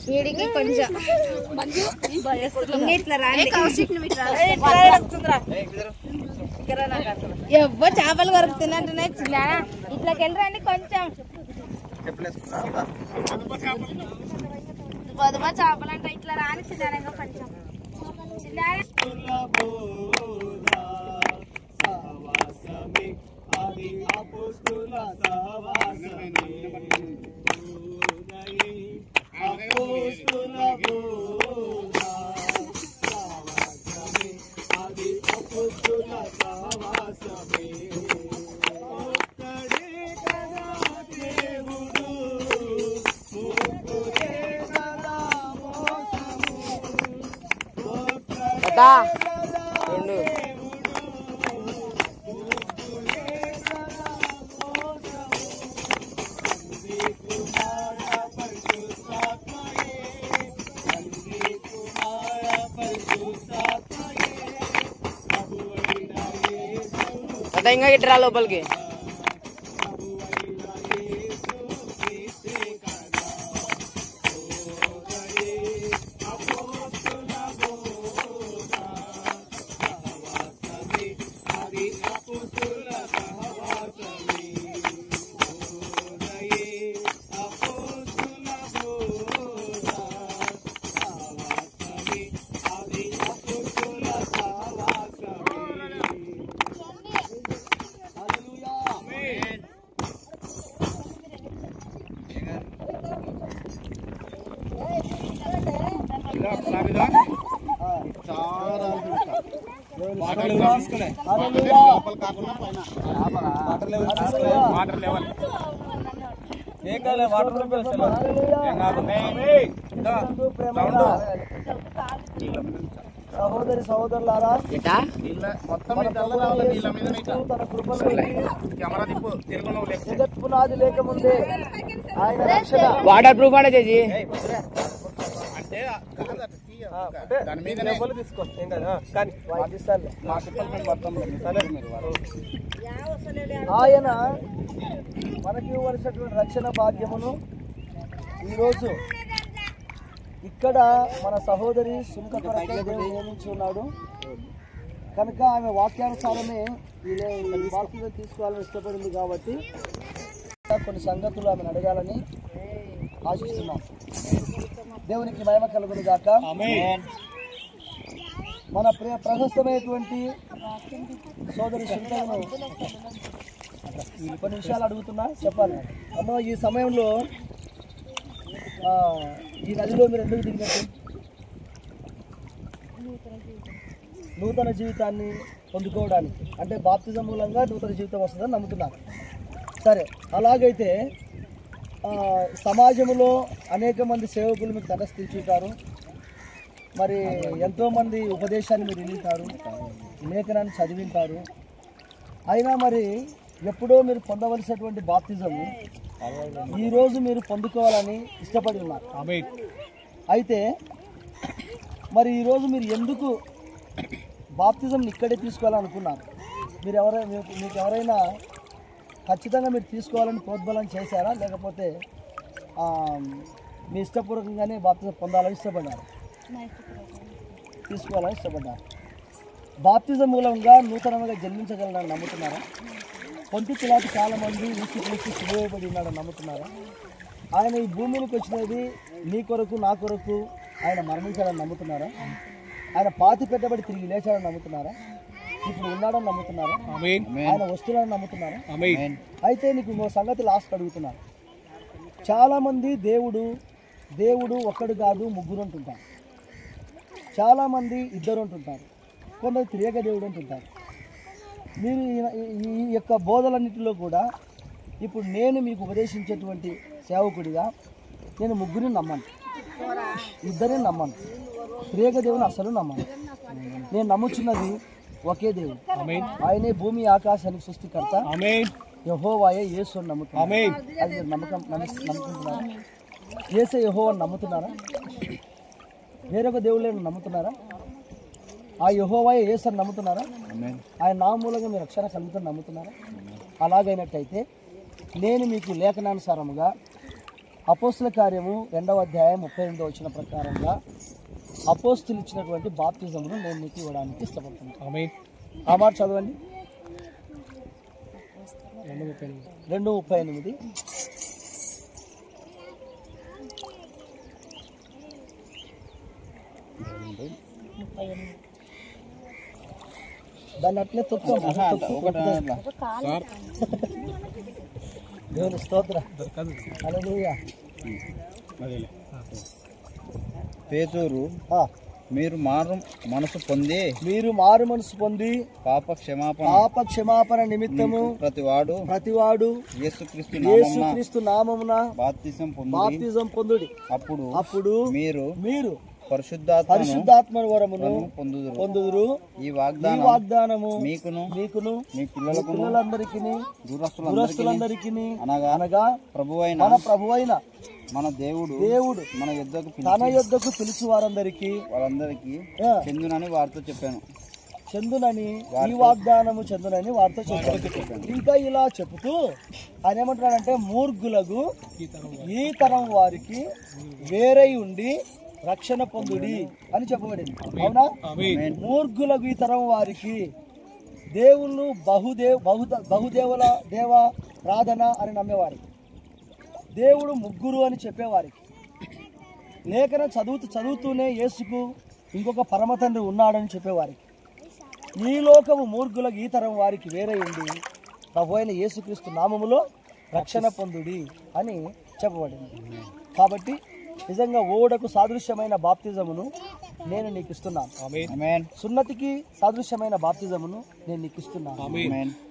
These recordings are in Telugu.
వీడికి కొంచెం ఎవ్వ చేపలు కొరుకుతున్నట్టున్నాయి చిన్న ఇట్లా వెళ్ళరండి కొంచెం పొదుమ చేపలు అంటే ఇట్లా రాని చిన్న కొంచెం ఇంకా ఇట్రా లోపలికి సహోదరి సహోదరులారా జగత్పునాది లేకముందే ఆయన రక్షణ వాటర్ ప్రూఫ్ అంటే చేసి తీసుకో ఆయన మనకి ఇవ్వవలసినటువంటి రక్షణ భాగ్యమును ఈరోజు ఇక్కడ మన సహోదరి సుంకకర నియమించి ఉన్నాడు కనుక ఆమె వాక్యానుసారమే ఈ బాప్తిజం తీసుకోవాలని ఇష్టపడింది కాబట్టి కొన్ని సంగతులు ఆమెను అడగాలని ఆశిస్తున్నాం. దేవునికి మహిమ కలుగును గాక. మన ప్రశస్తమైనటువంటి సోదరి సుంకను కొన్ని విషయాలు అడుగుతున్నా, చెప్పాలి అమ్మ. ఈ సమయంలో ఈ నదిలో మీరు ఎందుకు దిగినట్టు? నూతన జీవితాన్ని పొందుకోవడానికి, అంటే బాప్తిజం మూలంగా నూతన జీవితం వస్తుందని నమ్ముతున్నారు. సరే, అలాగైతే సమాజంలో అనేక మంది సేవకులు మీకు తటస్థించుంటారు, మరి ఎంతోమంది ఉపదేశాన్ని మీరు వింటారు, లేఖనాన్ని చదివింటారు. అయినా మరి ఎప్పుడో మీరు పొందవలసినటువంటి బాప్తిజము ఈరోజు మీరు పొందుకోవాలని ఇష్టపడి ఉన్నారు. అయితే మరి ఈరోజు మీరు ఎందుకు బాప్తిజం ఇక్కడే తీసుకోవాలనుకున్నారు? మీకు ఎవరైనా ఖచ్చితంగా మీరు తీసుకోవాలని ప్రోద్బలం చేశారా, లేకపోతే మీ ఇష్టపూర్వకంగానే బాప్తిజం పొందాలని ఇష్టపడ్డారు? తీసుకోవాలని ఇష్టపడ్డారు. బాప్తిజం మూలంగా నూతనంగా జన్మించగలనని నమ్ముతున్నారా? పొంతి పిలాతు చాలామంది ఊసి సిలువబడి ఉన్నాడని నమ్ముతున్నారా? ఆయన ఈ భూమికి వచ్చినది నీ కొరకు నా కొరకు ఆయన మరణించాలని నమ్ముతున్నారా? ఆయన పాతి పెట్టబడి తిరిగి లేచాడని నమ్ముతున్నారా? ఇప్పుడు ఉన్నాడని నమ్ముతున్నారా? ఆయన వస్తున్నాడని నమ్ముతున్నారా? అయితే నీకు ఇంకో సంగతి లాస్ట్ అడుగుతున్నారు. చాలామంది దేవుడు ఒక్కడు కాదు ముగ్గురు అంటుంటారు, చాలామంది ఇద్దరు అంటుంటారు, కొందరు త్రియేక దేవుడు అంటుంటారు. మీరు ఈ యొక్క బోధలన్నింటిలో కూడా ఇప్పుడు నేను మీకు ఉపదేశించేటువంటి సేవకుడిగా నేను ముగ్గురిని నమ్మను, ఇద్దరిని నమ్మను, త్రియేక దేవుని అసలు నమ్మను. నేను నమ్ముచున్నది ఒకే దేవుడు, ఆయనే భూమి ఆకాశానికి సృష్టికర్త, యెహోవాయే యేసు అని నమ్ముతున్నారు. అది మీరు నమ్ముకుంటున్నారా? యేసే యెహోవా అని నమ్ముతున్నారా? వేరొక దేవుళ్ళని నమ్ముతున్నారా? ఆ యెహోవాయే యేసు అని నమ్ముతున్నారా? ఆయన నామూలంగా మీరు రక్షణ కలుగుతారని నమ్ముతున్నారా? అలాగైనట్టయితే నేను మీకు లేఖనానుసారముగా అపోస్తుల కార్యము 2వ అధ్యాయం 38వ వచనం ప్రకారంగా అపోస్తులు ఇచ్చినటువంటి బాప్తిజమును నేను మీకు ఇవ్వడానికి ఇష్టపడుతున్నాను. ఆ మాట చదవండి. 2:38. దాన్ని అట్లే దేవుని స్తోత్ర. హల్లెలూయా. పేతురు మీరు మారు మనసు పొంది పాప క్షమాపణ నిమిత్తము ప్రతివాడు యేసుక్రీస్తు నామమున బాప్తిజం పొందుడి. అప్పుడు మీరు పరిశుద్ధాత్మ వరమును పొందుదురు. ఈ వాగ్దానము మీకును మీ పిల్లలందరికీ దూరస్తులందరికీ అనగా ప్రభువైన మన దేవుడు తన యొద్దకు పిలిచి వాళ్ళందరికీ చెందునని వారితో చెప్పాను. ఈ వాగ్దానము చెందునని వారితో చెప్పాను. ఇంకా ఇలా చెబుతూ ఆయన ఏమంటున్నాడంటే మూర్ఖులకు ఈ తరం వారికి వేరై ఉండి రక్షణ పొందుడి అని చెప్పబడింది. అవునా? మూర్ఖులకు ఈ తరం వారికి దేవుళ్ళు బహుదేవుల ప్రార్థన అని నమ్మేవారికి, దేవుడు ముగ్గురు అని చెప్పేవారికి, లేఖనం చదువుతూనే యేసుకు ఇంకొక పరమ తండ్రి ఉన్నాడని చెప్పేవారికి, ఈ లోకము మూర్ఖులకు ఈ తరం వారికి వేరే ఉండి ప్రభు అయిన యేసుక్రీస్తు నామములో రక్షణ పొందుడి అని చెప్పబడింది. కాబట్టి నిజంగా ఓడకు సాదృశ్యమైన బాప్తిజమును నేను నీకు ఇస్తున్నాను. సున్నతికి సాదృశ్యమైన బాప్తిజమును నేను నీకు ఇస్తున్నాను.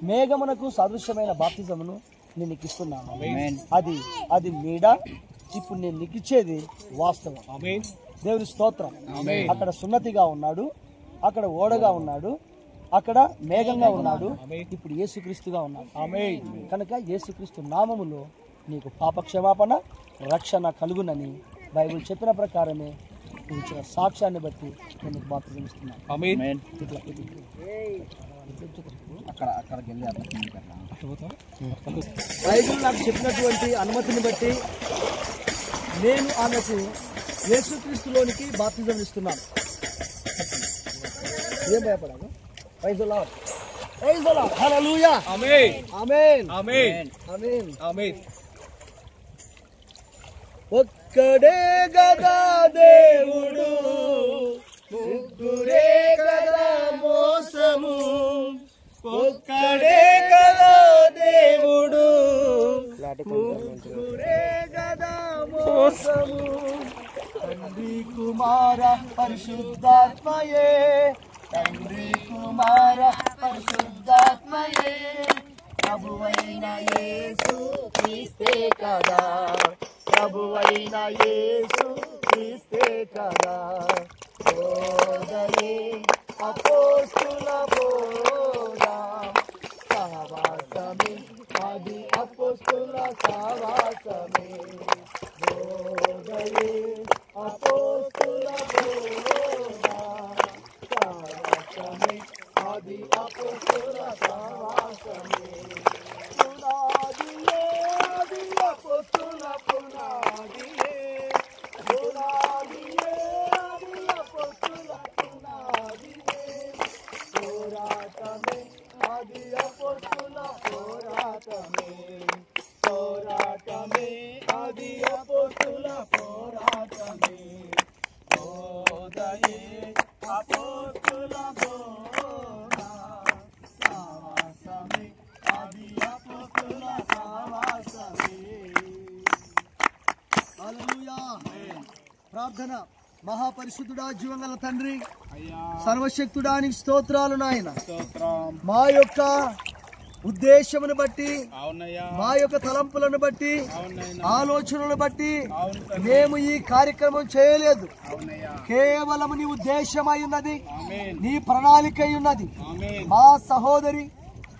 మేఘమునకు సాదృశ్యమైన బాప్తిజమును నేను నీకు ఇస్తున్నాను. అది మీడ. ఇప్పుడు నేను నీకు ఇచ్చేది వాస్తవం. దేవుని స్తోత్రం. అక్కడ సున్నతిగా ఉన్నాడు, అక్కడ ఓడగా ఉన్నాడు, అక్కడ మేఘంగా ఉన్నాడు, ఇప్పుడు యేసుక్రీస్తుగా ఉన్నాడు. కనుక యేసుక్రీస్తు నామములో నీకు పాప క్షమాపణ రక్షణ కలుగునని బైబిల్ చెప్పిన ప్రకారమే ఇచ్చిన సాక్ష్యాన్ని బట్టి నేను నీకు బాప్తిజం ఇస్తున్నాను. బైబిల్ నాకు చెప్పినటువంటి అనుమతిని బట్టి నేను ఆమెకు యేసుక్రీస్తులోనికి బాప్తిజం ఇస్తున్నాను. ఏం భయపడాలి? Praise the Lord. Praise the Lord. Hallelujah. Amen. Amen. Amen. Amen. Amen. ఒక్కడే గదా దేవుడు, ముగ్గురే గదా మోసము. ఒక్కడే గదా దేవుడు, ముగ్గురే గదా మోసము. తండ్రి కుమార పరిశుద్ధాత్మయే, తండ్రి కుమార పరిశుద్ధాత్మయే, ప్రభువైన యేసు క్రీస్తే కదా, ప్రభువైన యేసు క్రీస్తే కదా. బోధయే అపోస్తుల బోధ, సహవాసమే అది అపోస్తుల సహవాసమే. బోధయే అపోస్తుల బోధ, సహవాసమే అది అపోస్తుల సహవాసమే. పునాదియే అది అపోస్తుల పునాదియే, పునాదియే అది అపోస్తుల పునాదియే. పోరాటమే అది అపోస్తుల పోరాటమే, పోరాటమే అది అపోస్తుల పోరాటమే. బోధయే అపోస్తుల బోధ, సహవాసమే అది అపోస్తుల సహవాసమే. హల్లెలూయా. ప్రార్థన. మహాపరిశుద్ధుడా, జీవగల తండ్రి, సర్వశక్తుడా నీకు స్తోత్రాలు నాయన. మా యొక్క ఉద్దేశమును బట్టి, మా యొక్క తలంపులను బట్టి, ఆలోచనలను బట్టి మేము ఈ కార్యక్రమం చేయలేదు. కేవలం నీ ఉద్దేశమై ఉన్నది, నీ ప్రణాళిక ఉన్నది. మా సహోదరి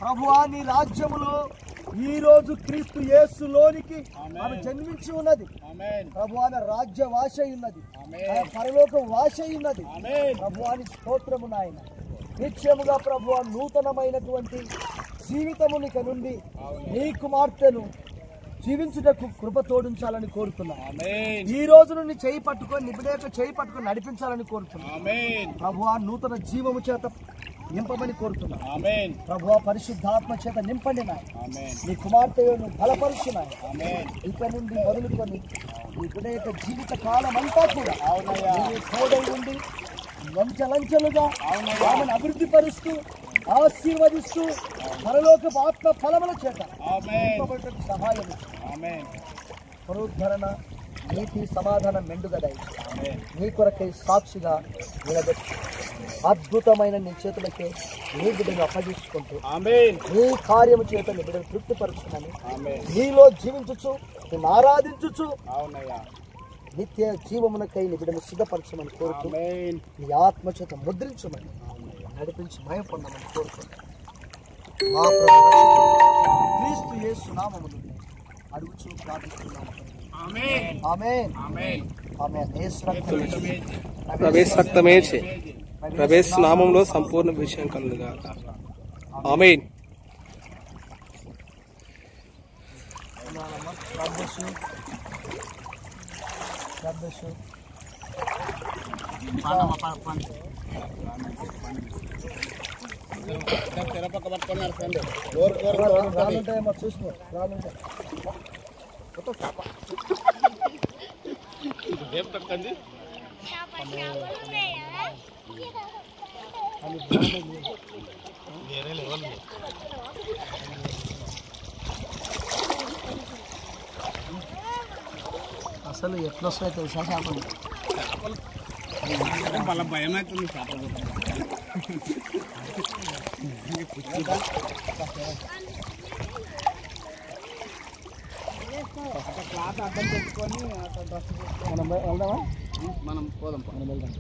ప్రభువా నీ రాజ్యములో ఈ రోజు క్రీస్తు యేసులోనికి ఆమె జన్మించి ఉన్నది. ప్రభు ఆమె రాజ్య వాస ఉన్నది, ఆమె పరలోక వాస ఉన్నది. ప్రభువాని స్తోత్రము నాయన. నిత్యముగా ప్రభు నూతనమైనటువంటి జీవితమునిక నుండి నీ కుమార్తెను జీవించుటకు కృప తోడించాలని కోరుతున్నాను. ఈ రోజు నుండి చేయి పట్టుకొని నిబిడేక చేయి పట్టుకొని నడిపించాలని కోరుతున్నాను. ప్రభువా నూతన జీవము చేత నింపమని కోరుతున్నాను. ప్రభువా పరిశుద్ధాత్మ చేత నింపండి నాయన. నీ కుమార్తెను బలపరుచున్నాయి. ఇక నుండి మొదలుకొని నీ బిడ్డ జీవిత కాలం అంతా కూడా తోడై ఉండి లంచలుగా ఆమెను అభివృద్ధి పరుస్తూ ఆశీర్వదిస్తూ పరలోక ఆత్మ ఫలముల చేత సహాయం పునరుద్ధరణ నీతి సమాధానం మెండుగదై నీ కొరకై సాక్షిగా నిలబెట్టు. అద్భుతమైన నీ చేతులకే నీ బిడ్డను అప్పగించుకుంటూ నీ కార్యము చేత నీ బిడ్డను తృప్తిపరుచున్నాను. నీలో జీవించుచు నేను ఆరాధించుచు నిత్య జీవమునకై నీ బిడ్డను సిద్ధపరచమని కోరుతూ నీ ఆత్మ చేత ముద్రించమని నడిపించి మయం పొందమని కోరుకుంటాను. మా ప్రభు క్రీస్తు యేసు నామములో అడుగుచు ప్రార్థిస్తున్నాము. ఆమేన్ ఆమేన్ ఆమేన్ ఆమేన్. ప్రవేశ రక్తమే ప్రవేశ నామంలో సంపూర్ణ విషయం కలుగుగా. ఆమేన్. రానుంటాయేమో చూసుకో. రానుంటాయి అసలు ఎట్లా వస్తాయి తెలుసా చేపలు? వాళ్ళ భయం అవుతుంది చేపలు. క్లాత్ అడ్డం పెట్టుకొని మనం వెళ్దామా? మనం పోదాం. మనం వెళ్దాం.